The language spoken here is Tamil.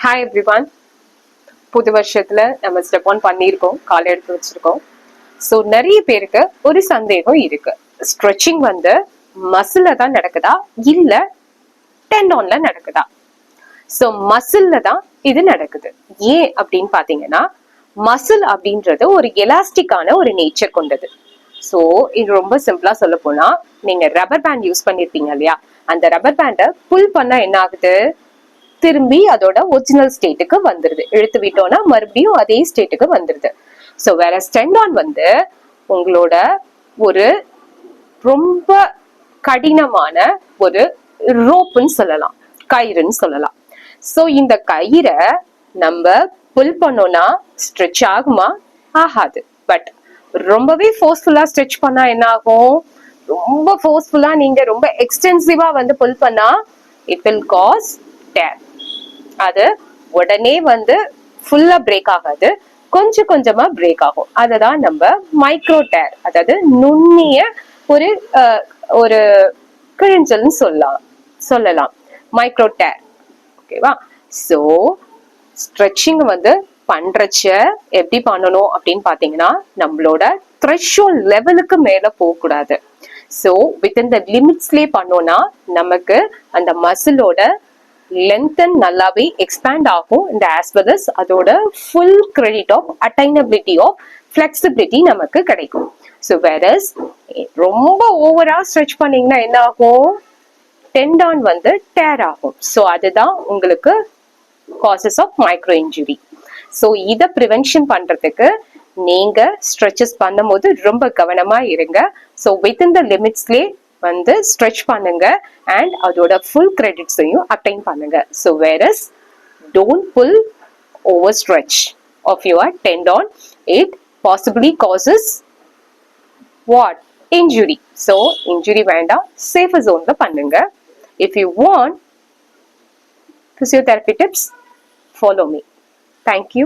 Hi everyone. புது வருஷத்துல நம்ம ஸ்டெப் ஒன் பண்ணியிருக்கோம், காலை எடுத்து வச்சிருக்கோம். ஸோ நிறைய பேருக்கு ஒரு சந்தேகம் இருக்கு, ஸ்ட்ரெச்சிங் வந்து மசில்ல தான் நடக்குதா இல்ல டெண்டான்ல நடக்குதா? ஸோ மசில்ல தான் இது நடக்குது. ஏன் அப்படின்னு பாத்தீங்கன்னா, மசில் அப்படின்றது ஒரு எலாஸ்டிக்கான ஒரு நேச்சர் கொண்டது. ஸோ இது ரொம்ப சிம்பிளா சொல்ல போனா, நீங்க ரப்பர் பேண்ட் யூஸ் பண்ணிருப்பீங்க இல்லையா, அந்த ரப்பர் பேண்டை புல் பண்ணா என்ன ஆகுது, திரும்பி அதோட ஒரிஜினல் ஸ்டேட்டுக்கு வந்துருது. இழுத்து விட்டோம்னா மறுபடியும் அதே ஸ்டேட்டுக்கு வந்துருது. ஸோ வேற டெண்டான் வந்து உங்களோட ஒரு ரொம்ப கடினமான ஒரு ரோப்புன்னு சொல்லலாம், கயிறுன்னு சொல்லலாம். ஸோ இந்த கயிறை நம்ம புல் பண்ணோம்னா ஸ்ட்ரெச் ஆகுமா? ஆகாது. பட் ரொம்பவே ஃபோர்ஸ்ஃபுல்லா ஸ்ட்ரெச் பண்ணா என்ன ஆகும், ரொம்ப ஃபோர்ஸ்ஃபுல்லா நீங்க ரொம்ப எக்ஸ்டென்சிவா வந்து புல் பண்ணா இட் வில் காஸ் டேர். அது உடனே வந்து ஃபுல்லா பிரேக் ஆகாது, கொஞ்சம் கொஞ்சமா பிரேக் ஆகும். அததான் நம்ம மைக்ரோ டேர், அதாவது நுண்ணிய ஒரு ஒரு கிழிஞ்சல்னு சொல்லலாம் மைக்ரோ டேர். ஓகேவா? சோ ஸ்ட்ரெச்சிங் வந்து பண்றச்ச எப்படி பண்ணணும் அப்படின்னு பாத்தீங்கன்னா, நம்மளோட த்ரெஷோல்ட் லெவலுக்கு மேல போக கூடாது. சோ வித்தின் த லிமிட்ஸ்லயே பண்ணோம்னா நமக்கு அந்த மசிலோட லென்த்தன் நல்லாவே எக்ஸ்பேண்ட் ஆகும். இந்த ஆஸ் வெல் அஸ் அதோட full credit of attainability of flexibility நமக்கு கிடைக்கும். ஸோ வேரஸ் ரொம்ப ஓவரா ஸ்ட்ரெச் பண்ணீங்கன்னா என்ன ஆகும், டெண்டான் வந்து டேர் ஆகும். ஸோ அதுதான் உங்களுக்கு causes of micro injury. So இதை ப்ரிவென்ஷன் பண்றதுக்கு நீங்க ஸ்ட்ரெச்சஸ் பண்ணும்போது ரொம்ப கவனமா இருங்க. ஸோ வித்தின் த லிமிட்ஸ்லேயே வந்து ஸ்ட்ரெச் பண்ணுங்க அண்ட் அதோட ஃபுல் கிரெடிட்ஸையும் அட்டைன் பண்ணுங்க. So whereas don't pull over stretch of your tendon. It possibly causes what, injury. So injury வேண்டாம், சேஃப் ஜோன்ல பண்ணுங்க. If you want physiotherapy tips, follow me. Thank you.